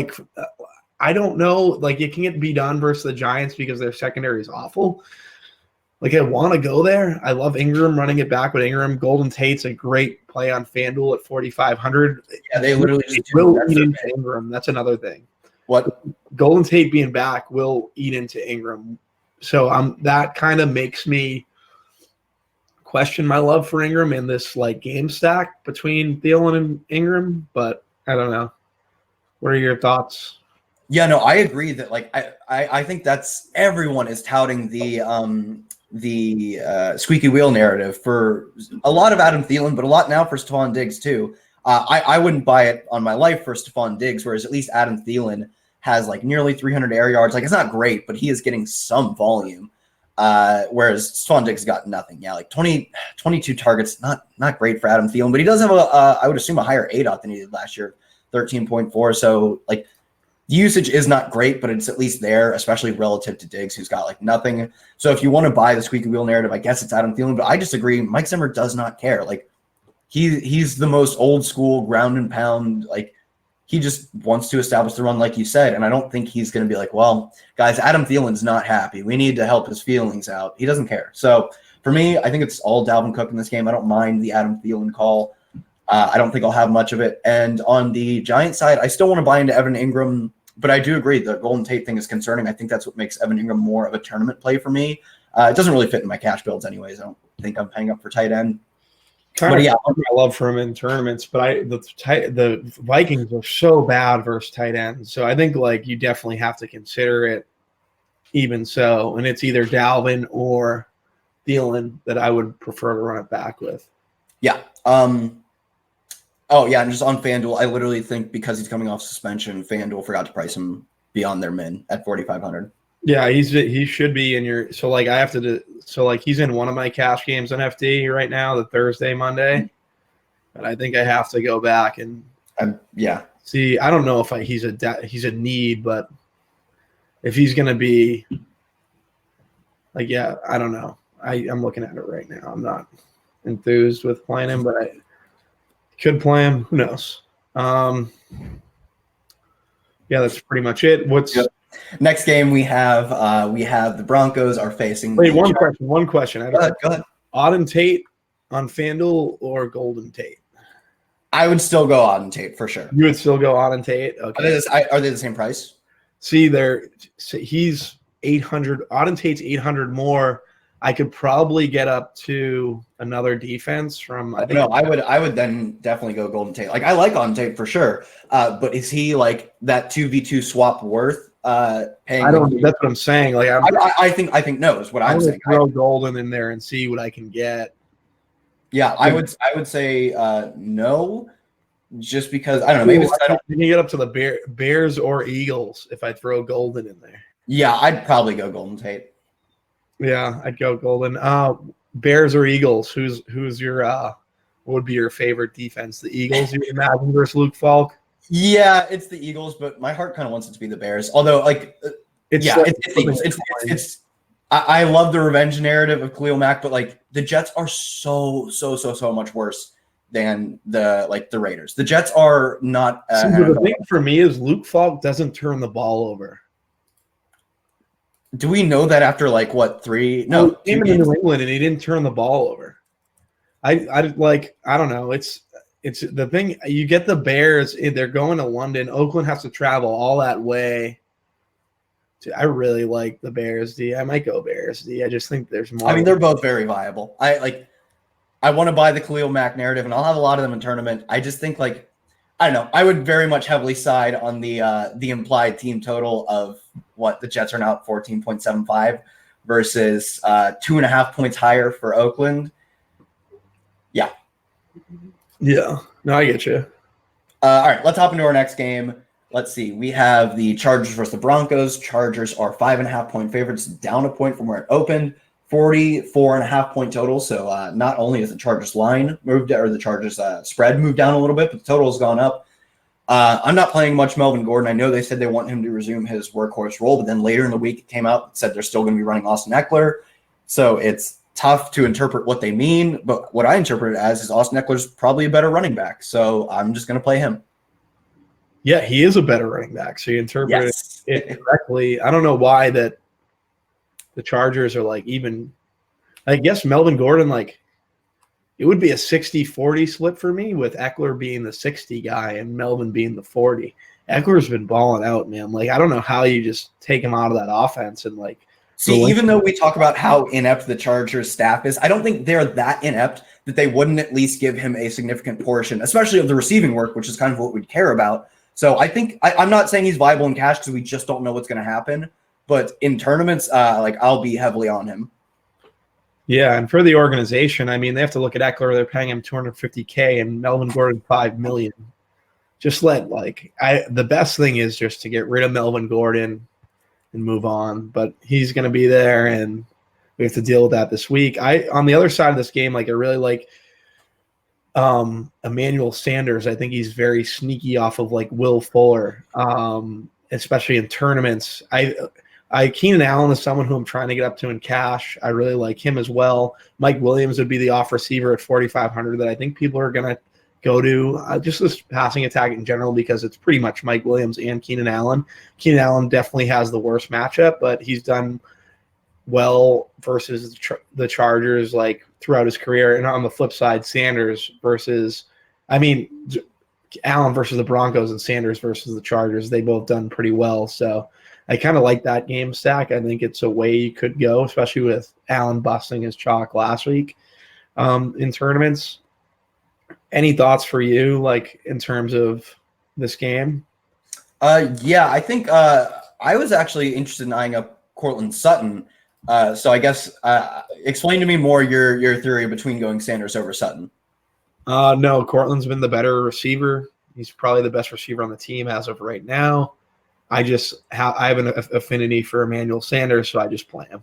S2: I don't know. It can't be done versus the Giants because their secondary is awful. I want to go there. I love Ingram running it back with Ingram. Golden Tate's a great play on FanDuel at 4,500.
S1: Yeah, they literally
S2: will eat into Ingram. That's another thing.
S1: What?
S2: Golden Tate being back will eat into Ingram. So that kind of makes me question my love for Ingram in this game stack between Thielen and Ingram. But I don't know. What are your thoughts?
S1: Yeah, no, I agree that I think that's everyone is touting the squeaky wheel narrative for a lot of Adam Thielen, but a lot now for Stephon Diggs too. I wouldn't buy it on my life for Stephon Diggs, whereas at least Adam Thielen has nearly 300 air yards. It's not great, but he is getting some volume. Whereas Stephon Diggs got nothing. Yeah, 22 targets, not great for Adam Thielen, but he does have I would assume a higher ADOT than he did last year, 13.4. So the usage is not great, but it's at least there, especially relative to Diggs, who's got nothing. So if you want to buy the squeaky wheel narrative, I guess it's Adam Thielen, but I disagree. Mike Zimmer does not care. He's the most old school ground and pound. He just wants to establish the run, like you said. And I don't think he's going to be well, guys, Adam Thielen's not happy. We need to help his feelings out. He doesn't care. So for me, I think it's all Dalvin Cook in this game. I don't mind the Adam Thielen call. I don't think I'll have much of it. And on the Giants side, I still want to buy into Evan Ingram, but I do agree the Golden Tate thing is concerning. I think that's what makes Evan Ingram more of a tournament play for me. It doesn't really fit in my cash builds anyways. I don't think I'm paying up for tight end.
S2: But yeah, I love for him in tournaments, but the Vikings are so bad versus tight ends. So I think you definitely have to consider it even so. And it's either Dalvin or Thielen that I would prefer to run it back with.
S1: Yeah. And just on FanDuel, I literally think because he's coming off suspension, FanDuel forgot to price him beyond their min at 4,500.
S2: Yeah, he should be in your. So I have to do. So he's in one of my cash games on FD right now, the Thursday, Monday, and I think I have to go back and see. I don't know if he's a need, but if he's gonna be I don't know. I'm looking at it right now. I'm not enthused with playing him, but I could play him. Who knows? That's pretty much it.
S1: Next game we have the Broncos are facing.
S2: Wait, one question.
S1: Go ahead.
S2: Auden Tate on FanDuel or Golden Tate?
S1: I would still go Auden Tate for sure.
S2: You would still go Auden Tate? Okay.
S1: Are they the same price?
S2: See, he's 800. Auden Tate's 800 more. I could probably get up to another defense from.
S1: I would then definitely go Golden Tate. I like Auden Tate for sure. But is he that 2v2 swap worth? Paying
S2: I don't. That's what I'm saying.
S1: I think no is what I'm saying.
S2: Throw Golden in there and see what I can get.
S1: Yeah, I would say no, just because I don't know. Maybe
S2: you can get up to the Bears or Eagles if I throw Golden in there.
S1: Yeah, I'd probably go Golden Tate.
S2: Yeah, I'd go Golden. Bears or Eagles? Who's your what would be your favorite defense? The Eagles, you imagine, versus Luke Falk?
S1: Yeah, it's the Eagles, but my heart kind of wants it to be the Bears. Although, like, it's the Eagles. It's I love the revenge narrative of Khalil Mack, but like the Jets are so much worse than the Raiders. The Jets are not.
S2: The thing for me is Luke Falk doesn't turn the ball over.
S1: Do we know that after like what 3? No,
S2: he came into New England and he didn't turn the ball over. I don't know. It's the thing. You get the Bears. They're going to London. Oakland has to travel all that way. I really like the Bears, D. I might go Bears, D. I just think there's more.
S1: I mean, they're both very viable. I want to buy the Khalil Mack narrative, and I'll have a lot of them in tournament. I just think I don't know. I would very much heavily side on the implied team total of what the Jets are now at 14.75 versus 2.5 points higher for Oakland. Yeah.
S2: Yeah. No, I get you.
S1: All right, let's hop into our next game. Let's see. We have the Chargers versus the Broncos. Chargers are 5.5 point favorites, down a point from where it opened. 44.5 point total. So not only has the Chargers line moved, or the Chargers spread moved down a little bit, but the total has gone up. I'm not playing much Melvin Gordon. I know they said they want him to resume his workhorse role, but then later in the week it came out and said they're still going to be running Austin Eckler. So it's tough to interpret what they mean, but what I interpret it as is Austin Eckler's probably a better running back. So I'm just going to play him.
S2: Yeah, he is a better running back. So you interpret it correctly. I don't know why that the Chargers are like even – I guess Melvin Gordon, like it would be a 60-40 split for me with Eckler being the 60 guy and Melvin being the 40. Eckler's been balling out, man. Like I don't know how you just take him out of that offense and like –
S1: See, even though we talk about how inept the Chargers staff is, I don't think they're that inept that they wouldn't at least give him a significant portion, especially of the receiving work, which is kind of what we'd care about. So I think I'm not saying he's viable in cash because we just don't know what's going to happen. But in tournaments, I'll be heavily on him.
S2: Yeah, and for the organization, I mean, they have to look at Eckler. They're paying him $250K and Melvin Gordon $5 million. Just the best thing is just to get rid of Melvin Gordon and move on. But he's going to be there, and we have to deal with that this week. On the other side of this game, I really like Emmanuel Sanders. I think he's very sneaky off of Will Fuller, especially in tournaments. Keenan Allen is someone who I'm trying to get up to in cash. I really like him as well. Mike Williams would be the off receiver at 4,500 that I think people are going to go to just this passing attack in general because it's pretty much Mike Williams and Keenan Allen. Keenan Allen definitely has the worst matchup, but he's done well versus the Chargers throughout his career. And on the flip side, Allen versus the Broncos and Sanders versus the Chargers, they both done pretty well. So I kind of like that game stack. I think it's a way you could go, especially with Allen busting his chalk last week in tournaments. Any thoughts for you, in terms of this game?
S1: Yeah, I think I was actually interested in eyeing up Courtland Sutton. So I guess explain to me more your theory between going Sanders over Sutton.
S2: No, Courtland's been the better receiver. He's probably the best receiver on the team as of right now. I have an affinity for Emmanuel Sanders, so I just play him.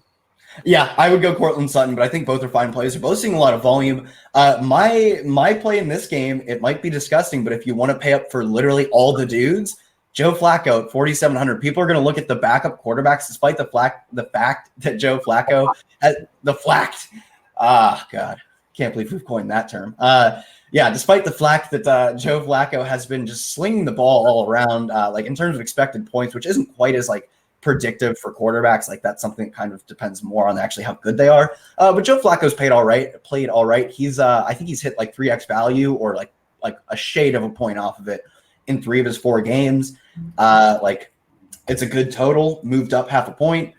S1: Yeah, I would go Courtland Sutton, but I think both are fine plays. They're both seeing a lot of volume. My play in this game, it might be disgusting, but if you want to pay up for literally all the dudes, Joe Flacco at 4,700. People are going to look at the backup quarterbacks, despite the fact that Joe Flacco has the flacked. God, can't believe we've coined that term. Yeah, despite the fact that Joe Flacco has been just slinging the ball all around, in terms of expected points, which isn't quite as predictive for quarterbacks. That's something that kind of depends more on actually how good they are. But Joe Flacco's played all right. He's I think he's hit 3x value or a shade of a point off of it in 3 of his 4 games. It's a good total, moved up half a point.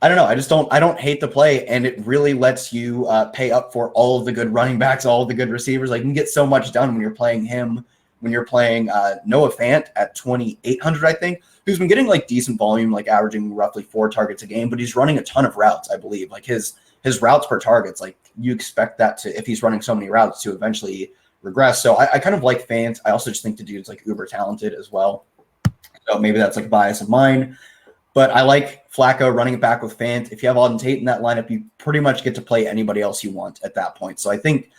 S1: I don't know. I don't hate the play, and it really lets you pay up for all of the good running backs, all of the good receivers. You can get so much done when you're playing him, when you're playing Noah Fant at 2,800, I think, who's been getting decent volume, averaging roughly 4 targets a game, but he's running a ton of routes, I believe. His routes per targets, you expect that to, if he's running so many routes, to eventually regress. So I kind of like Fant. I also just think the dude's uber talented as well. So maybe that's a bias of mine. But I like Flacco running it back with Fant. If you have Auden Tate in that lineup, you pretty much get to play anybody else you want at that point. So I think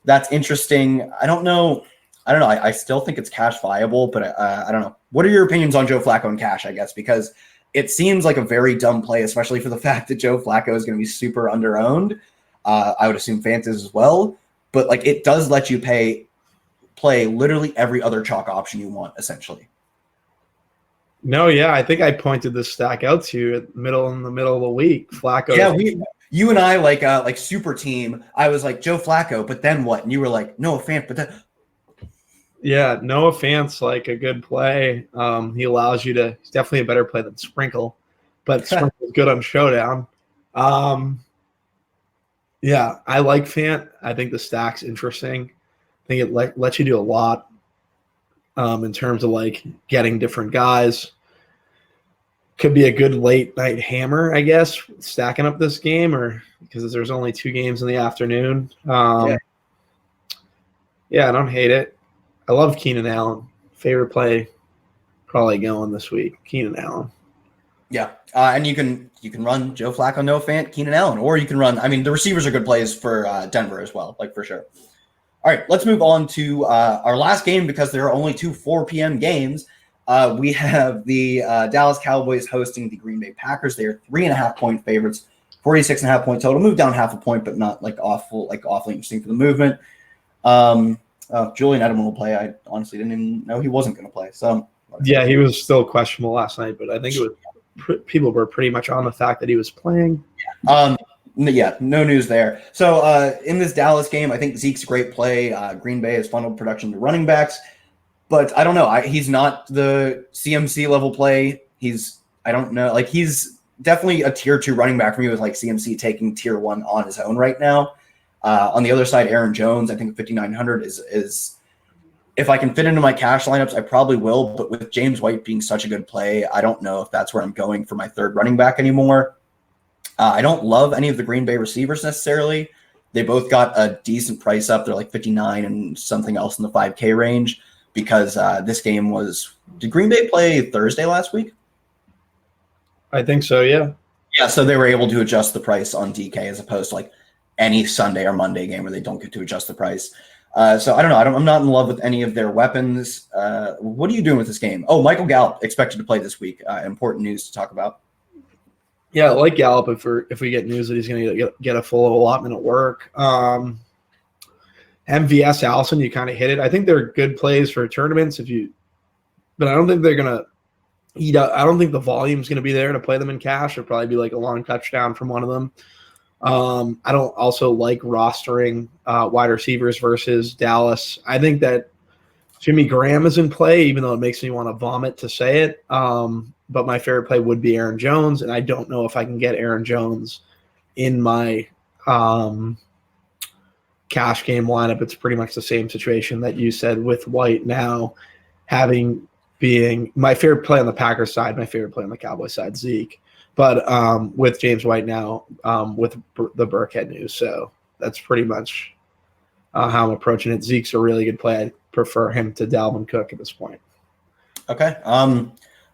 S1: that's interesting. I don't know. I still think it's cash viable, but I don't know. What are your opinions on Joe Flacco and cash, I guess? Because it seems like a very dumb play, especially for the fact that Joe Flacco is going to be super underowned. I would assume Fant is as well. But like it does let you play literally every other chalk option you want, essentially.
S2: No, yeah, I think I pointed this stack out to you in the middle of the week. Flacco.
S1: Yeah, you and I like super team. I was like Joe Flacco, but then what? And you were like Noah Fant, but then
S2: Yeah, Noah Fant's like a good play. He allows you to. He's definitely a better play than Sprinkle, but Sprinkle's good on Showdown. Yeah, I like Fant. I think the stack's interesting. I think it lets you do a lot in terms of like getting different guys. Could be a good late night hammer, I guess, stacking up this game, or because there's only 2 games in the afternoon. Yeah, I don't hate it. I love Keenan Allen. Favorite play probably going this week. Keenan Allen.
S1: Yeah, and you can run Joe Flacco, Noah Fant, Keenan Allen, or you can run. I mean, the receivers are good plays for Denver as well, like for sure. All right, let's move on to our last game because there are only 2 4 p.m. games. We have the Dallas Cowboys hosting the Green Bay Packers. They are 3.5-point favorites, 46.5-point total. Moved down half a point, but not like awfully interesting for the movement. Julian Edelman will play. I honestly didn't even know he wasn't going to play. So
S2: yeah, he was still questionable last night, but I think it was people were pretty much on the fact that he was playing.
S1: Yeah, no news there. So in this Dallas game, I think Zeke's a great play. Green Bay has funneled production to running backs. But I don't know. He's not the CMC level play. I don't know. Like he's definitely a tier 2 running back for me with like CMC taking tier 1 on his own right now. On the other side, Aaron Jones, I think 5,900 is if I can fit into my cash lineups, I probably will. But with James White being such a good play, I don't know if that's where I'm going for my third running back anymore. I don't love any of the Green Bay receivers necessarily. They both got a decent price up. They're like 59 and something else in the 5K range. Because this game did Green Bay play Thursday last week?
S2: I think so, yeah.
S1: Yeah, so they were able to adjust the price on DK as opposed to like any Sunday or Monday game where they don't get to adjust the price. So I don't know. I'm not in love with any of their weapons. What are you doing with this game? Oh, Michael Gallup expected to play this week. Important news to talk about.
S2: Yeah, I like Gallup if we get news that he's going to get a full allotment at work. MVS Allison, you kind of hit it. I think they're good plays for tournaments but I don't think they're gonna eat up. I don't think the volume's gonna be there to play them in cash. It'll probably be like a long touchdown from one of them. I don't also like rostering wide receivers versus Dallas. I think that Jimmy Graham is in play, even though it makes me want to vomit to say it. But my favorite play would be Aaron Jones, and I don't know if I can get Aaron Jones in my cash game lineup. It's pretty much the same situation that you said with White now being my favorite play on the Packers side, my favorite play on the Cowboys side, Zeke. But with James White now, with the Burkhead news. So that's pretty much how I'm approaching it. Zeke's a really good play. I prefer him to Dalvin Cook at this point.
S1: Okay.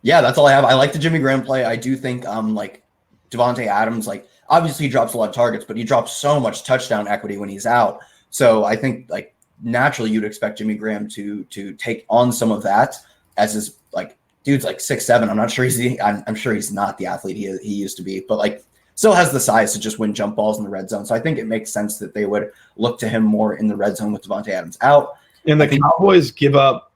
S1: Yeah, that's all I have. I like the Jimmy Graham play. I do think like Devontae Adams, like obviously he drops a lot of targets, but he drops so much touchdown equity when he's out. So I think like naturally you'd expect Jimmy Graham to take on some of that as his like dude's like 6'7". I'm not sure I'm sure he's not the athlete he used to be, but like still has the size to just win jump balls in the red zone. So I think it makes sense that they would look to him more in the red zone with Devontae Adams out.
S2: And the Cowboys give up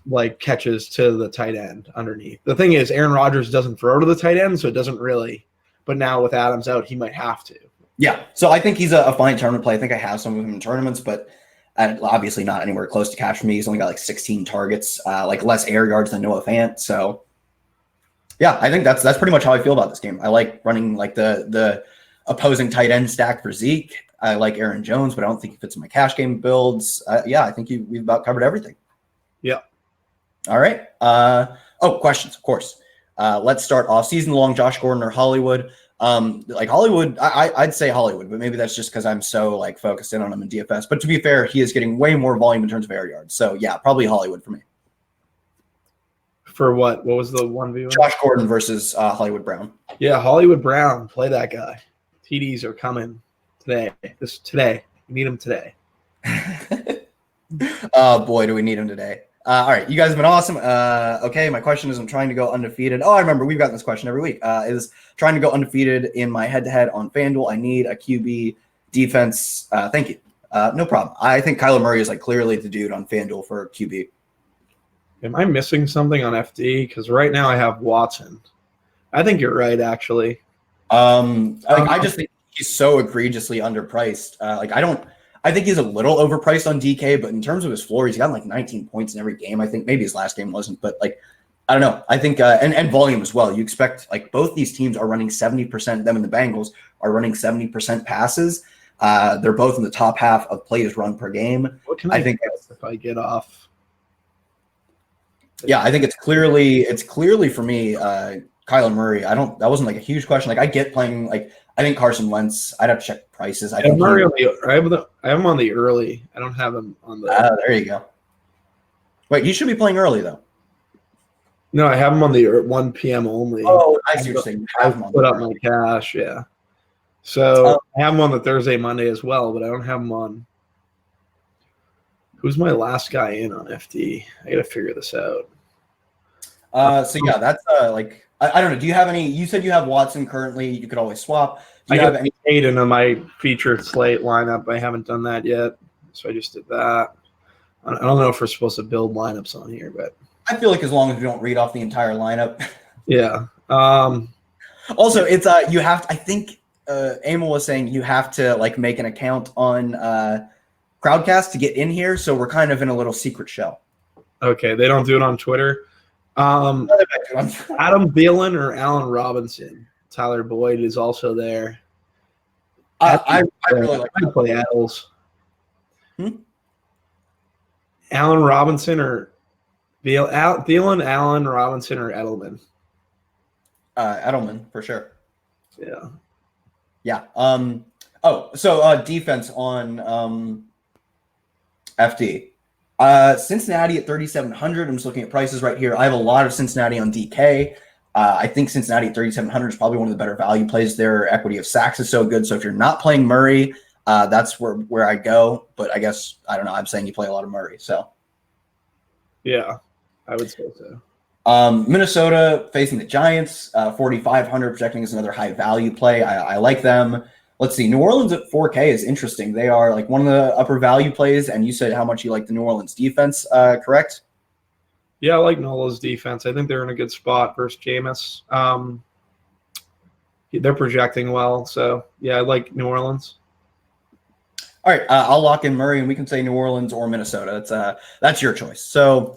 S2: like catches to the tight end underneath. The thing is, Aaron Rodgers doesn't throw to the tight end, so it doesn't really. But now with Adams out, he might have to.
S1: Yeah, so I think he's a fine tournament play. I think I have some of him in tournaments, but obviously not anywhere close to cash for me. He's only got like 16 targets, like less air yards than Noah Fant. So yeah, I think that's pretty much how I feel about this game. I like running like the opposing tight end stack for Zeke. I like Aaron Jones, but I don't think he fits in my cash game builds. Yeah, I think we've about covered everything.
S2: Yeah.
S1: All right. Questions, of course. Let's start off season long. Josh Gordon or Hollywood. Like Hollywood, I'd say Hollywood, but maybe that's just because I'm so like focused in on him in DFS. But to be fair, he is getting way more volume in terms of air yards. So yeah, probably Hollywood for me.
S2: For what? What was the 1v1?
S1: Josh Gordon versus Hollywood Brown.
S2: Yeah, Hollywood Brown. Play that guy. TDs are coming today. Today. We need them today.
S1: Oh, boy, do we need him today. All right, you guys have been awesome. Okay, my question is I'm trying to go undefeated. Oh, I remember. We've gotten this question every week. Is trying to go undefeated in my head-to-head on FanDuel. I need a QB defense. Thank you. No problem. I think Kyler Murray is like clearly the dude on FanDuel for QB.
S2: Am I missing something on FD? Because right now I have Watson. I think you're right, actually.
S1: I just think he's so egregiously underpriced. I think he's a little overpriced on DK, but in terms of his floor, he's gotten like 19 points in every game. I think maybe his last game wasn't, but like, I don't know. I think, and volume as well. You expect like both these teams are running 70%, them and the Bengals are running 70% passes. They're both in the top half of plays run per game.
S2: What can I think if I get off?
S1: Yeah, I think it's clearly for me, Kyler Murray. That wasn't like a huge question. Like I get playing, like I think Carson Wentz, I'd have to check prices. I think
S2: Murray I have him on the early. I don't have him on the.
S1: There you go. Wait, you should be playing early though.
S2: No, I have him on the 1 p.m. only.
S1: Oh, I see what you're saying.
S2: I put up my cash, yeah. So I have him on the Thursday, Monday as well, but I don't have him on. Who's my last guy in on FD? I got to figure this out.
S1: So yeah, that's like. I don't know. Do you have any? You said you have Watson currently. You could always swap. Do you have any?
S2: Hayden on my featured slate lineup. I haven't done that yet, so I just did that. I don't know if we're supposed to build lineups on here, but
S1: I feel like as long as we don't read off the entire lineup.
S2: Yeah.
S1: Also, it's you have to, I think Emil was saying you have to like make an account on Crowdcast to get in here, so we're kind of in a little secret shell.
S2: Okay, they don't do it on Twitter. Adam Thielen or Allen Robinson? Tyler Boyd is also there.
S1: I really like
S2: to play Adels. Allen Robinson or Thielen, Allen Robinson or Edelman?
S1: Edelman for sure.
S2: Yeah.
S1: Yeah. So defense on FD. Cincinnati at 3,700. I'm just looking at prices right here. I have a lot of Cincinnati on DK. I think Cincinnati at 3,700 is probably one of the better value plays. Their equity of sacks is so good. So if you're not playing Murray, that's where I go. But I guess, I don't know. I'm saying you play a lot of Murray. So
S2: yeah, I would say so.
S1: Minnesota facing the Giants, 4,500, projecting as another high value play. I like them. Let's see. New Orleans at 4K is interesting. They are like one of the upper value plays, and you said how much you like the New Orleans defense, correct?
S2: Yeah, I like Nola's defense. I think they're in a good spot versus Jameis. They're projecting well, so yeah, I like New Orleans.
S1: All right, I'll lock in Murray, and we can say New Orleans or Minnesota. That's your choice. So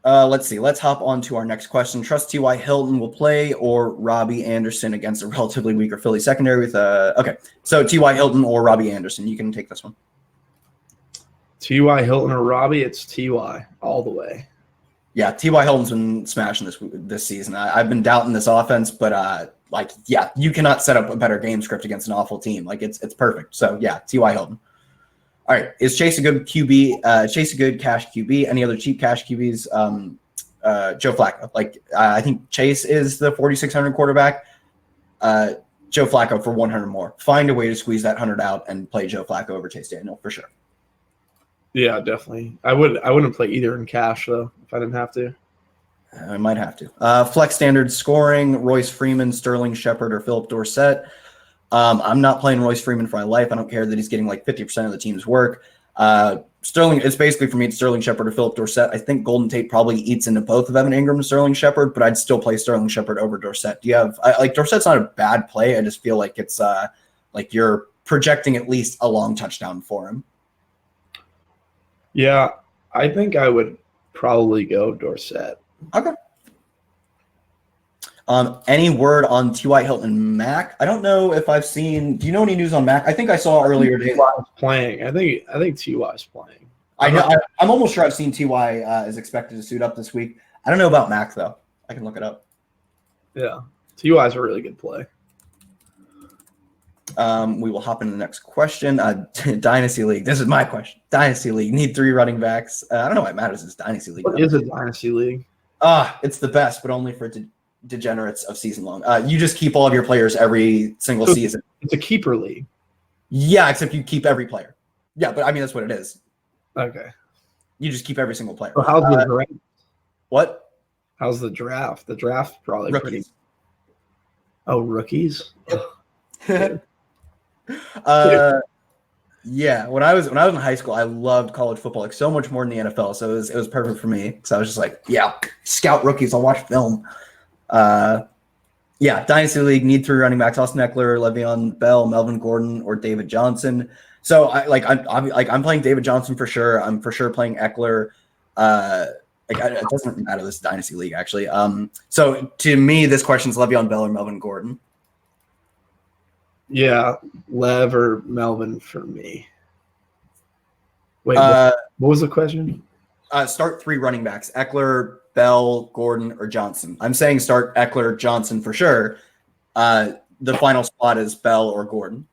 S1: let's see. Let's hop on to our next question. Trust T.Y. Hilton will play or Robbie Anderson against a relatively weaker Philly secondary with okay. So T.Y. Hilton or Robbie Anderson. You can take this one.
S2: T.Y. Hilton or Robbie? It's T.Y. all the way.
S1: Yeah, T.Y. Hilton's been smashing this season. I've been doubting this offense, but you cannot set up a better game script against an awful team. Like it's perfect. So yeah, T.Y. Hilton. All right, is Chase a good QB? Chase a good cash QB? Any other cheap cash QBs? Joe Flacco. I think Chase is the 4,600 quarterback. Joe Flacco for 100 more. Find a way to squeeze that 100 out and play Joe Flacco over Chase Daniel for sure.
S2: Yeah, definitely. I wouldn't play either in cash though if I didn't have to.
S1: I might have to. Flex standard scoring: Royce Freeman, Sterling Shepard, or Philip Dorsett. I'm not playing Royce Freeman for my life. I don't care that he's getting like 50% of the team's work. Sterling, it's basically for me, it's Sterling Shepard or Philip Dorsett. I think Golden Tate probably eats into both of Evan Ingram and Sterling Shepard, but I'd still play Sterling Shepard over Dorsett. Do you have Dorsett's not a bad play. I just feel like it's like you're projecting at least a long touchdown for him.
S2: Yeah, I think I would probably go Dorsett.
S1: Okay. Any word on T.Y. Hilton and Mac? I don't know if I've seen. Do you know any news on Mac? I think I saw earlier today.
S2: T.Y. playing. I think T.Y. is playing.
S1: I know. I'm almost sure I've seen T.Y. Is expected to suit up this week. I don't know about Mac though. I can look it up.
S2: Yeah, T.Y. is a really good play.
S1: We will hop into the next question. Dynasty League. This is my question. Dynasty League. Need 3 running backs. I don't know why it matters. It's Dynasty League.
S2: What is a Dynasty League?
S1: It's the best, but only for degenerates of season long. You just keep all of your players every single season.
S2: It's a keeper league.
S1: Yeah, except you keep every player. Yeah, but I mean, that's what it is.
S2: Okay.
S1: You just keep every single player.
S2: So how's the draft?
S1: What?
S2: How's the draft? The draft's probably
S1: Rookies.
S2: pretty. Oh, rookies.
S1: Yeah. When I was in high school, I loved college football like so much more than the NFL. So it was perfect for me. So I was just like, yeah, scout rookies. I'll watch film. Yeah, Dynasty League need 3 running backs: Austin Eckler, Le'Veon Bell, Melvin Gordon, or David Johnson. So I'm playing David Johnson for sure. I'm for sure playing Eckler. It doesn't matter this Dynasty League actually. So to me, this question's Le'Veon Bell or Melvin Gordon.
S2: Yeah, Lev or Melvin for me. Wait, what was the question?
S1: Start 3 running backs: Eckler, Bell, Gordon, or Johnson. I'm saying start Eckler, Johnson for sure. The final spot is Bell or Gordon.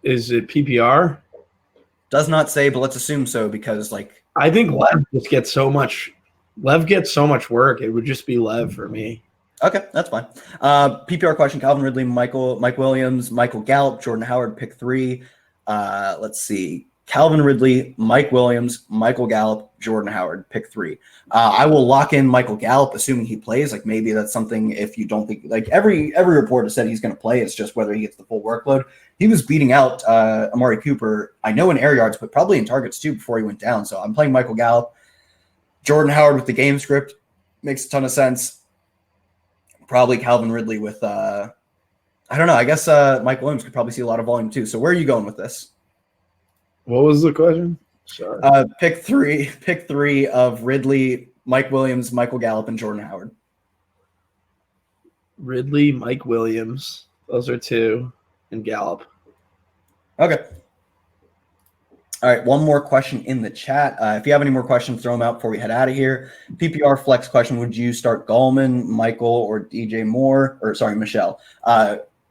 S2: Is it PPR?
S1: Does not say, but let's assume so because
S2: I think Lev gets so much work. It would just be Lev for me.
S1: Okay, that's fine. PPR question: Calvin Ridley, Mike Williams, Michael Gallup, Jordan Howard, pick 3. Let's see. Calvin Ridley, Mike Williams, Michael Gallup, Jordan Howard, pick 3. I will lock in Michael Gallup, assuming he plays. Maybe that's something if you don't think every report has said he's going to play. It's just whether he gets the full workload. He was beating out Amari Cooper, I know in air yards, but probably in targets too before he went down. So I'm playing Michael Gallup. Jordan Howard with the game script makes a ton of sense. Probably Calvin Ridley with I don't know. I guess Mike Williams could probably see a lot of volume too. So where are you going with this?
S2: What was the question? Sorry.
S1: Pick three of Ridley, Mike Williams, Michael Gallup, and Jordan Howard.
S2: Ridley, Mike Williams. Those are 2, and Gallup.
S1: Okay. All right, one more question in the chat. If you have any more questions, throw them out before we head out of here. PPR flex question: would you start Gallman, Michael, or DJ Moore? Or sorry, Michelle.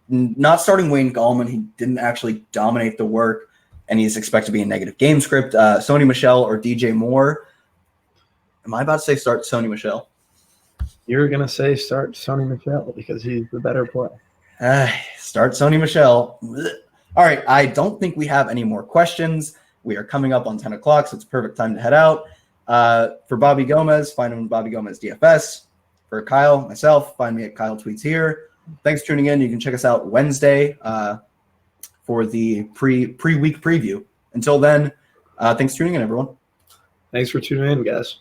S1: Not starting Wayne Gallman. He didn't actually dominate the work, and he's expected to be a negative game script. Sony Michel or DJ Moore. Am I about to say start Sony Michel?
S2: You're going to say start Sony Michel because he's the better player.
S1: Start Sony Michel. All right, I don't think we have any more questions. We are coming up on 10 o'clock, so it's a perfect time to head out. For Bobby Gomes, find him at Bobby Gomes DFS. For Kyle, myself, find me at Kyle Tweets here. Thanks for tuning in. You can check us out Wednesday for the pre-week preview. Until then, thanks for tuning in, everyone.
S2: Thanks for tuning in, guys.